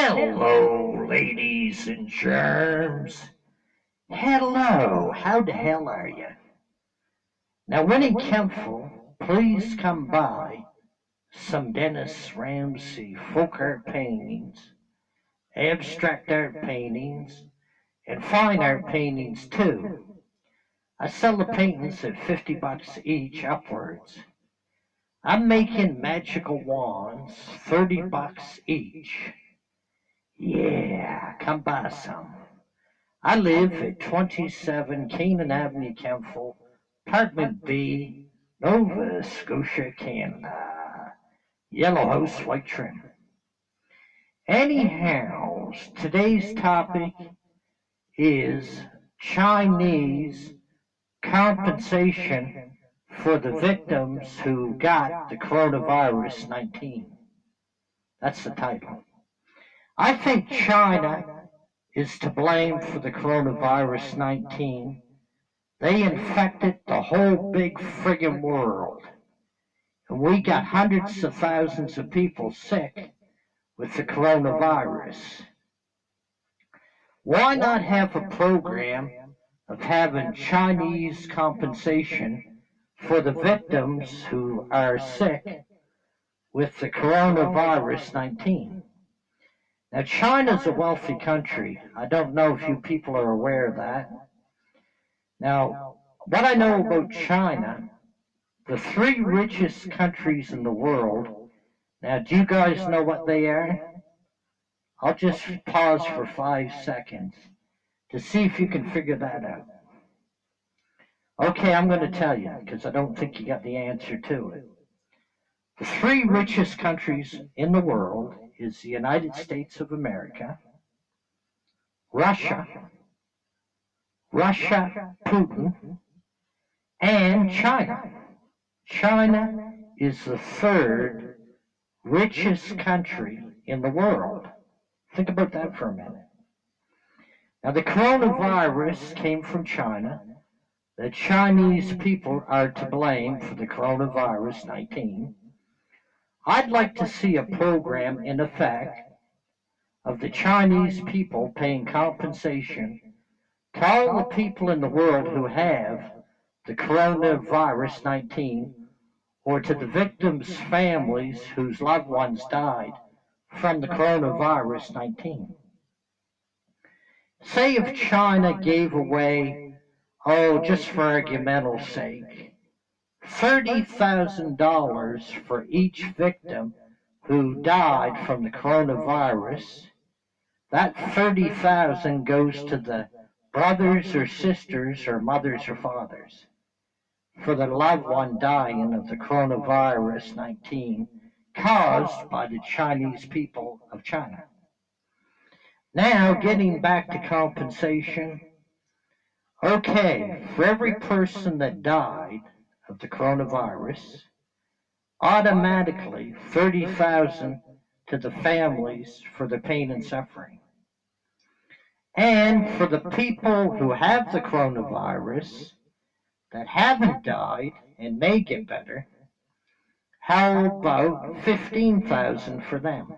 Hello, ladies and germs. Hello, how the hell are you? Now, when in Kempful, please come by some Dennis Ramsay folk art paintings, abstract art paintings, and fine art paintings too. I sell the paintings at $50 each upwards. I'm making magical wands, $30 each. Yeah, come buy some. I live at 27 Canaan Avenue, Kempful, Apartment B, Nova Scotia, Canada. Yellow house, white trim. Anyhow, today's topic is Chinese compensation for the victims who got the coronavirus 19. That's the title. I think China is to blame for the coronavirus 19. They infected the whole big friggin' world. And we got hundreds of thousands of people sick with the coronavirus. Why not have a program of having Chinese compensation for the victims who are sick with the coronavirus 19? Now, China's a wealthy country. I don't know if you people are aware of that. Now, what I know about China, the three richest countries in the world, now, do you guys know what they are? I'll just pause for 5 seconds to see if you can figure that out. Okay, I'm going to tell you because I don't think you got the answer to it. The three richest countries in the world is the United States of America, Russia, Putin, and China. China is the third richest country in the world. Think about that for a minute. Now, the coronavirus came from China. The Chinese people are to blame for the coronavirus 19. I'd like to see a program in effect of the Chinese people paying compensation to all the people in the world who have the coronavirus 19 or to the victims' families whose loved ones died from the coronavirus 19. Say if China gave away, just for argumental sake, $30,000 for each victim who died from the coronavirus. That 30,000 goes to the brothers or sisters or mothers or fathers for the loved one dying of the coronavirus 19 caused by the Chinese people of China. Now, getting back to compensation. Okay, for every person that died of the coronavirus, automatically 30,000 to the families for the pain and suffering. And for the people who have the coronavirus that haven't died and may get better, how about 15,000 for them?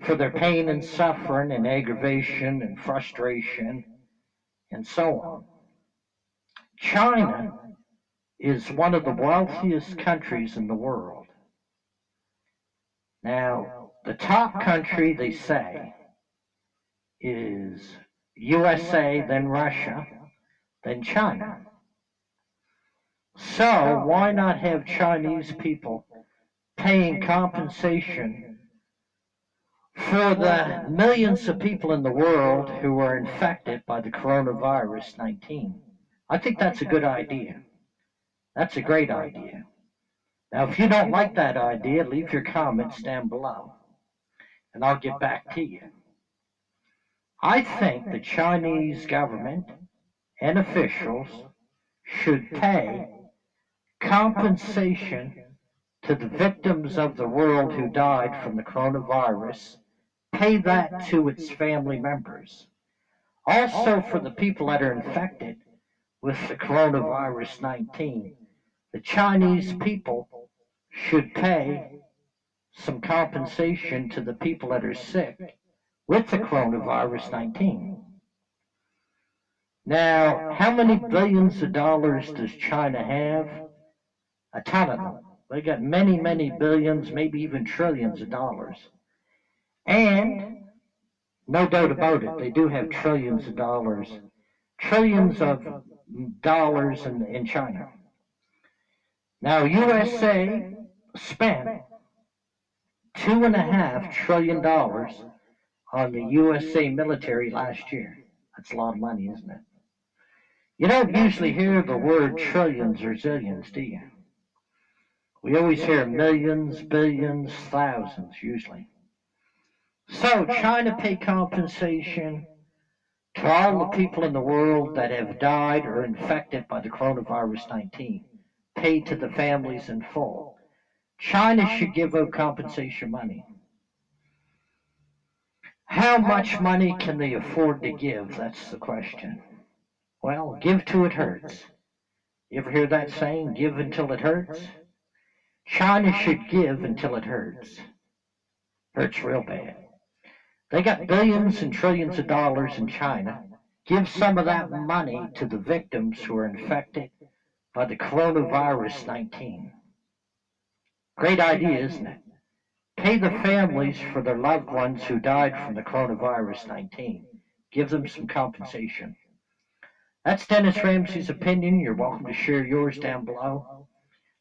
For their pain and suffering and aggravation and frustration and so on. China is one of the wealthiest countries in the world. Now, the top country, they say, is USA, then Russia, then China. So why not have Chinese people paying compensation for the millions of people in the world who are infected by the coronavirus 19? I think that's a good idea. That's a great idea. Now, if you don't like that idea, leave your comments down below, and I'll get back to you. I think the Chinese government and officials should pay compensation to the victims of the world who died from the coronavirus, pay that to its family members. Also, for the people that are infected with the coronavirus 19, the Chinese people should pay some compensation to the people that are sick with the coronavirus 19. Now, how many billions of dollars does China have? A ton of them. They got many, many billions, maybe even trillions of dollars. And no doubt about it, they do have trillions of dollars. Trillions of dollars in China. Now, USA spent $2.5 trillion on the USA military last year. That's a lot of money, isn't it? You don't usually hear the word trillions or zillions, do you? We always hear millions, billions, thousands, usually. So China paid compensation to all the people in the world that have died or infected by the coronavirus 19, paid to the families in full. China should give out compensation money. How much money can they afford to give? That's the question. Well, give till it hurts. You ever hear that saying, give until it hurts? China should give until it hurts. Hurts real bad. They got billions and trillions of dollars in China. Give some of that money to the victims who are infected by the coronavirus 19. Great idea, isn't it? Pay the families for their loved ones who died from the coronavirus 19. Give them some compensation. That's Dennis Ramsey's opinion. You're welcome to share yours down below.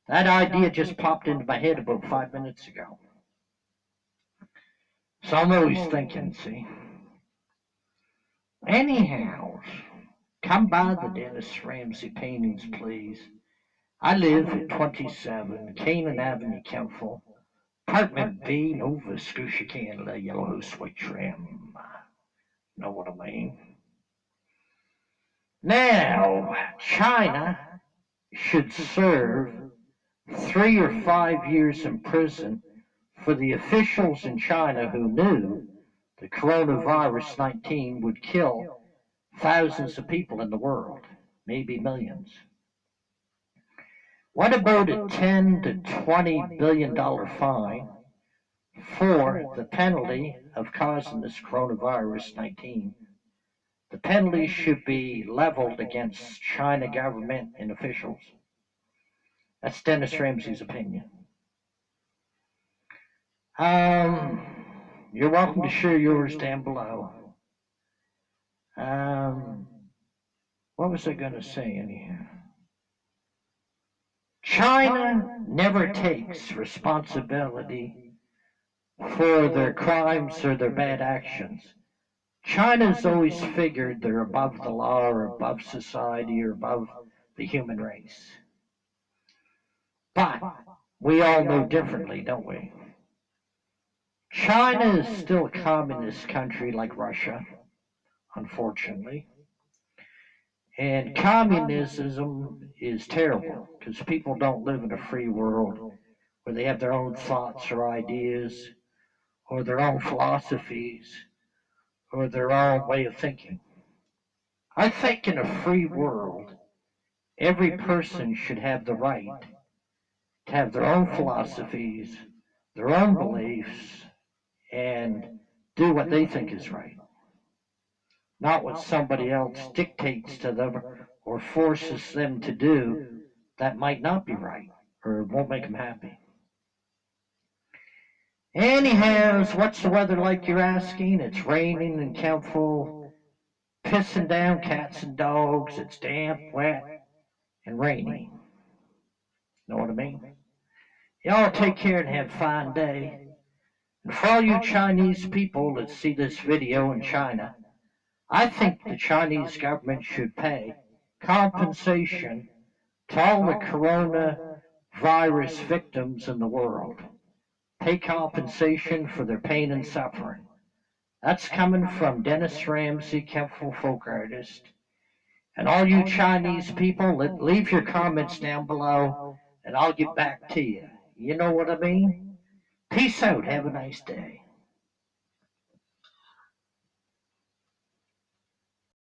That idea just popped into my head about 5 minutes ago. So I'm always thinking, see. Anyhow, come by the Dennis Ramsey paintings, please. I live at 27 Canaan Avenue, Kempville, Apartment B, Nova Scotia, Canada, yellow sweet trim. Know what I mean? Now, China should serve 3 or 5 years in prison for the officials in China who knew the coronavirus 19 would kill thousands of people in the world, maybe millions. What about a $10 to $20 billion fine for the penalty of causing this coronavirus 19? The penalty should be leveled against China government and officials. That's Dennis Ramsey's opinion. You're welcome to share yours down below. What was I going to say anyhow? China never takes responsibility for their crimes or their bad actions. China's always figured they're above the law or above society or above the human race. But we all know differently, don't we? China is still a communist country like Russia, unfortunately. And communism is terrible because people don't live in a free world where they have their own thoughts or ideas or their own philosophies or their own way of thinking. I think in a free world, every person should have the right to have their own philosophies, their own beliefs, and do what they think is right. Not what somebody else dictates to them or forces them to do that might not be right or won't make them happy. Anyhow, what's the weather like, you're asking? It's raining in Kempville, pissing down cats and dogs. It's damp, wet, and rainy. Know what I mean? Y'all take care and have a fine day. And for all you Chinese people that see this video in China, I think the Chinese government should pay compensation to all the coronavirus victims in the world. Pay compensation for their pain and suffering. That's coming from Dennis Ramsey, Kempville folk artist. And all you Chinese people, leave your comments down below and I'll get back to you. You know what I mean? Peace out. Have a nice day.